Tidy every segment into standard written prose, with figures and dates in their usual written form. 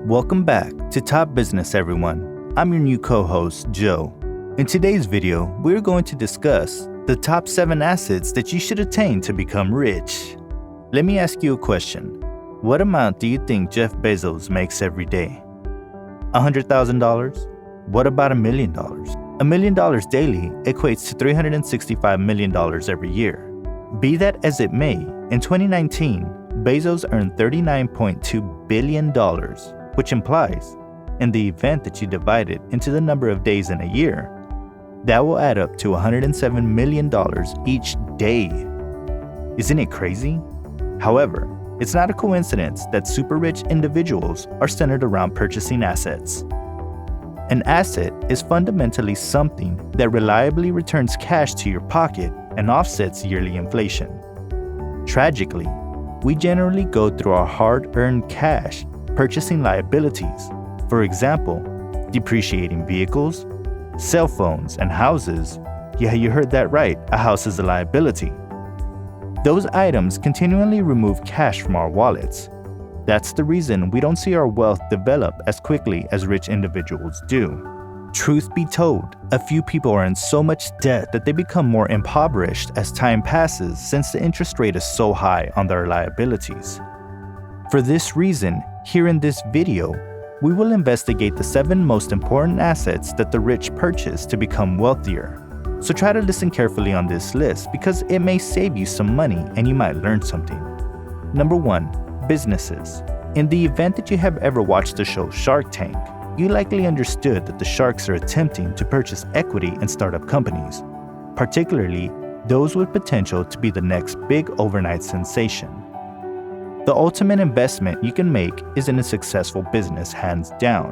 Welcome back to Top Business, everyone. I'm your new co-host, Joe. In today's video, we're going to discuss the top 7 assets that you should attain to become rich. Let me ask you a question. What amount do you think Jeff Bezos makes every day? $100,000? What about $1 million? $1 million daily equates to $365 million every year. Be that as it may, in 2019, Bezos earned $39.2 billion, which implies, in the event that you divide it into the number of days in a year, that will add up to $107 million each day. Isn't it crazy? However, it's not a coincidence that super rich individuals are centered around purchasing assets. An asset is fundamentally something that reliably returns cash to your pocket and offsets yearly inflation. Tragically, we generally go through our hard-earned cash purchasing liabilities, for example, depreciating vehicles, cell phones, and houses. Yeah, you heard that right, a house is a liability. Those items continually remove cash from our wallets. That's the reason we don't see our wealth develop as quickly as rich individuals do. Truth be told, a few people are in so much debt that they become more impoverished as time passes since the interest rate is so high on their liabilities. For this reason, here in this video, we will investigate the 7 most important assets that the rich purchase to become wealthier. So try to listen carefully on this list because it may save you some money and you might learn something. Number 1, businesses. In the event that you have ever watched the show Shark Tank, you likely understood that the sharks are attempting to purchase equity in startup companies, particularly those with potential to be the next big overnight sensation. The ultimate investment you can make is in a successful business, hands down.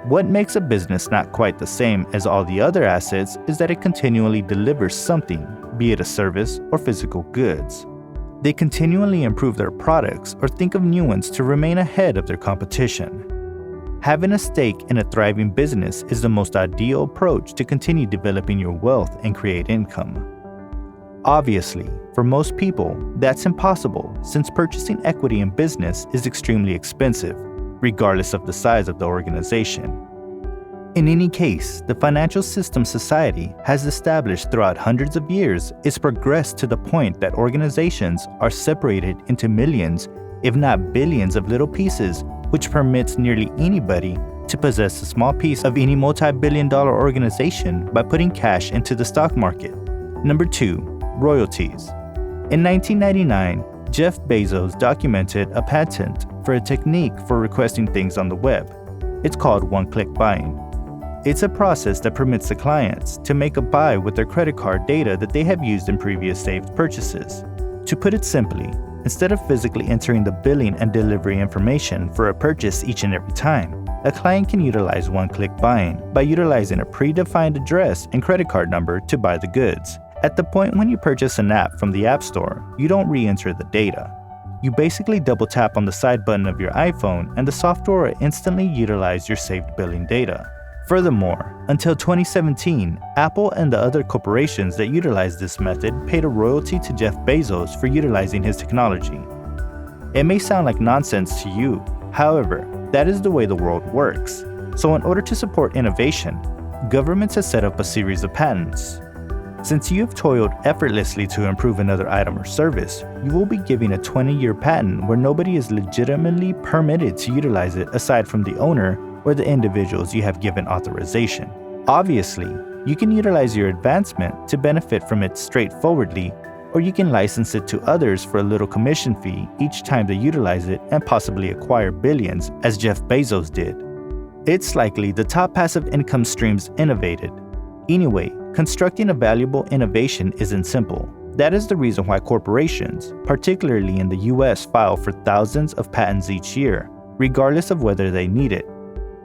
What makes a business not quite the same as all the other assets is that it continually delivers something, be it a service or physical goods. They continually improve their products or think of new ones to remain ahead of their competition. Having a stake in a thriving business is the most ideal approach to continue developing your wealth and create income. Obviously, for most people, that's impossible since purchasing equity in business is extremely expensive, regardless of the size of the organization. In any case, the financial system society has established throughout hundreds of years is progressed to the point that organizations are separated into millions, if not billions of little pieces, which permits nearly anybody to possess a small piece of any multi-billion-dollar organization by putting cash into the stock market. Number 2, royalties. In 1999, Jeff Bezos documented a patent for a technique for requesting things on the web. It's called one-click buying. It's a process that permits the clients to make a buy with their credit card data that they have used in previous saved purchases. To put it simply, instead of physically entering the billing and delivery information for a purchase each and every time, a client can utilize one-click buying by utilizing a predefined address and credit card number to buy the goods. At the point when you purchase an app from the App Store, you don't re-enter the data. You basically double tap on the side button of your iPhone and the software will instantly utilize your saved billing data. Furthermore, until 2017, Apple and the other corporations that utilized this method paid a royalty to Jeff Bezos for utilizing his technology. It may sound like nonsense to you, however, that is the way the world works. So in order to support innovation, governments have set up a series of patents. Since you have toiled effortlessly to improve another item or service, you will be giving a 20-year patent where nobody is legitimately permitted to utilize it aside from the owner or the individuals you have given authorization. Obviously, you can utilize your advancement to benefit from it straightforwardly, or you can license it to others for a little commission fee each time they utilize it and possibly acquire billions, as Jeff Bezos did. It's likely the top passive income streams innovated. Anyway, constructing a valuable innovation isn't simple. That is the reason why corporations, particularly in the US, file for thousands of patents each year, regardless of whether they need it.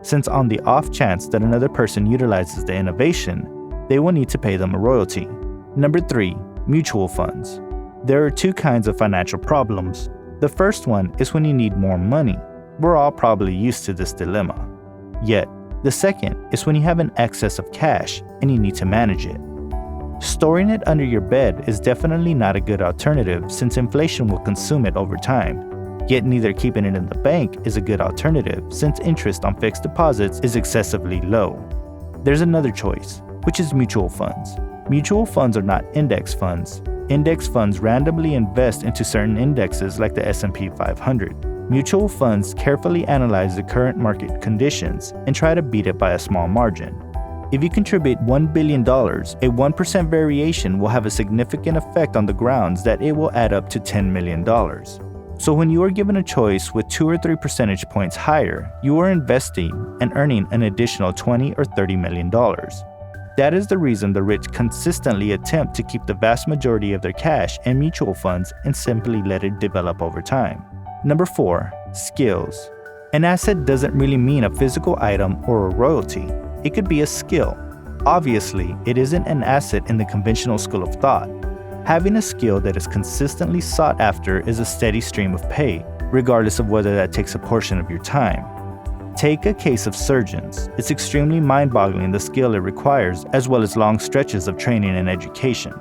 Since on the off chance that another person utilizes the innovation, they will need to pay them a royalty. Number 3, mutual funds. There are 2 kinds of financial problems. The first one is when you need more money. We're all probably used to this dilemma. Yet, the second is when you have an excess of cash and you need to manage it. Storing it under your bed is definitely not a good alternative since inflation will consume it over time. Yet neither keeping it in the bank is a good alternative since interest on fixed deposits is excessively low. There's another choice, which is mutual funds. Mutual funds are not index funds. Index funds randomly invest into certain indexes like the S&P 500. Mutual funds carefully analyze the current market conditions and try to beat it by a small margin. If you contribute $1 billion, a 1% variation will have a significant effect on the grounds that it will add up to $10 million. So when you are given a choice with 2 or 3 percentage points higher, you are investing and earning an additional $20 or $30 million. That is the reason the rich consistently attempt to keep the vast majority of their cash in mutual funds and simply let it develop over time. Number 4, skills. An asset doesn't really mean a physical item or a royalty. It could be a skill. Obviously, it isn't an asset in the conventional school of thought. Having a skill that is consistently sought after is a steady stream of pay, regardless of whether that takes a portion of your time. Take a case of surgeons. It's extremely mind-boggling the skill it requires, as well as long stretches of training and education.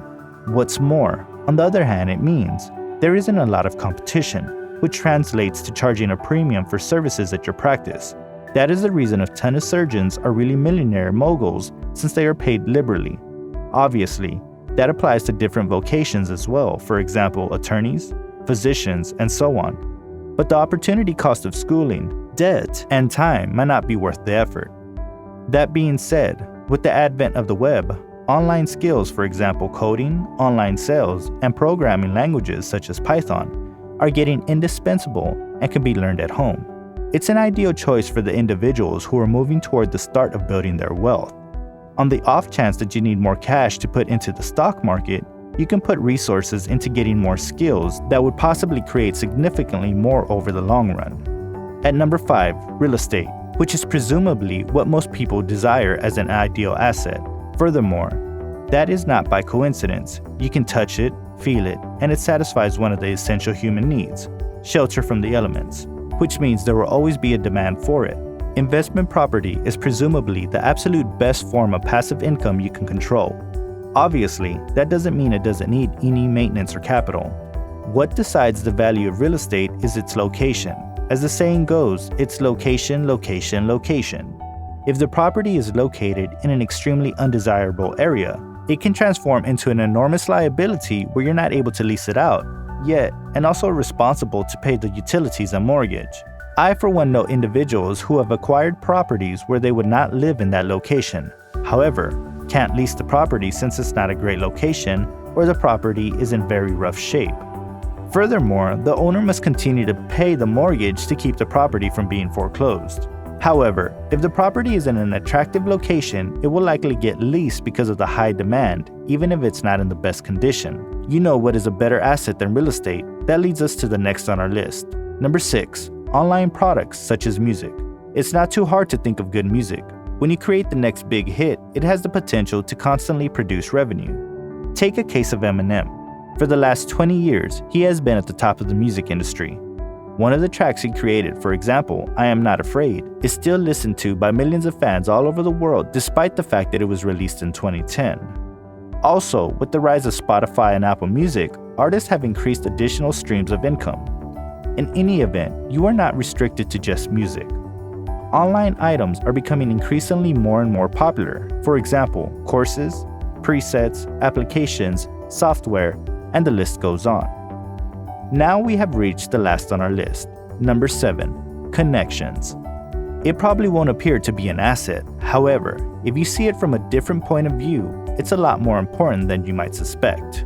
What's more, on the other hand, it means there isn't a lot of competition, which translates to charging a premium for services at your practice. That is the reason a ton of surgeons are really millionaire moguls, since they are paid liberally. Obviously, that applies to different vocations as well, for example, attorneys, physicians, and so on. But the opportunity cost of schooling, debt, and time might not be worth the effort. That being said, with the advent of the web, online skills, for example, coding, online sales, and programming languages such as Python, are getting indispensable and can be learned at home. It's an ideal choice for the individuals who are moving toward the start of building their wealth. On the off chance that you need more cash to put into the stock market, you can put resources into getting more skills that would possibly create significantly more over the long run. At number 5, real estate, which is presumably what most people desire as an ideal asset. Furthermore, that is not by coincidence. You can touch it, feel it, and it satisfies one of the essential human needs, shelter from the elements, which means there will always be a demand for it. Investment property is presumably the absolute best form of passive income you can control. Obviously, that doesn't mean it doesn't need any maintenance or capital. What decides the value of real estate is its location. As the saying goes, it's location, location, location. If the property is located in an extremely undesirable area, it can transform into an enormous liability where you're not able to lease it out, yet, and also responsible to pay the utilities and mortgage. I, for one, know individuals who have acquired properties where they would not live in that location. However, can't lease the property since it's not a great location or the property is in very rough shape. Furthermore, the owner must continue to pay the mortgage to keep the property from being foreclosed. However, if the property is in an attractive location, it will likely get leased because of the high demand, even if it's not in the best condition. You know what is a better asset than real estate? That leads us to the next on our list. Number 6. Online products such as music. It's not too hard to think of good music. When you create the next big hit, it has the potential to constantly produce revenue. Take a case of Eminem. For the last 20 years, he has been at the top of the music industry. One of the tracks he created, for example, I Am Not Afraid, is still listened to by millions of fans all over the world despite the fact that it was released in 2010. Also, with the rise of Spotify and Apple Music, artists have increased additional streams of income. In any event, you are not restricted to just music. Online items are becoming increasingly more and more popular. For example, courses, presets, applications, software, and the list goes on. Now we have reached the last on our list. Number 7, connections. It probably won't appear to be an asset. However, if you see it from a different point of view, it's a lot more important than you might suspect.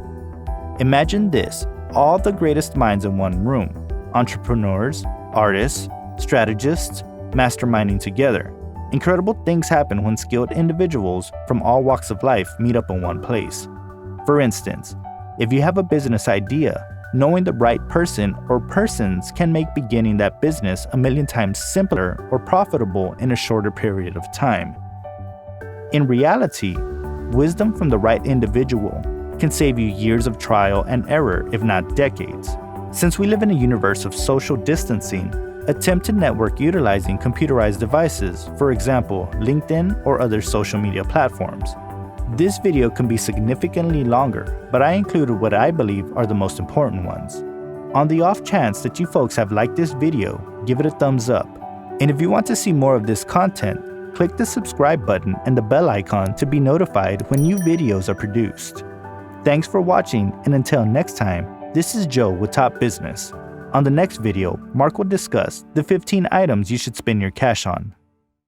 Imagine this, all the greatest minds in one room. Entrepreneurs, artists, strategists, masterminding together. Incredible things happen when skilled individuals from all walks of life meet up in one place. For instance, if you have a business idea, knowing the right person or persons can make beginning that business a million times simpler or profitable in a shorter period of time. In reality, wisdom from the right individual can save you years of trial and error, if not decades. Since we live in a universe of social distancing, attempt to network utilizing computerized devices, for example, LinkedIn or other social media platforms. This video can be significantly longer, but I included what I believe are the most important ones. On the off chance that you folks have liked this video, give it a thumbs up. And if you want to see more of this content, click the subscribe button and the bell icon to be notified when new videos are produced. Thanks for watching, and until next time, this is Joe with Top Business. On the next video, Mark will discuss the 15 items you should spend your cash on.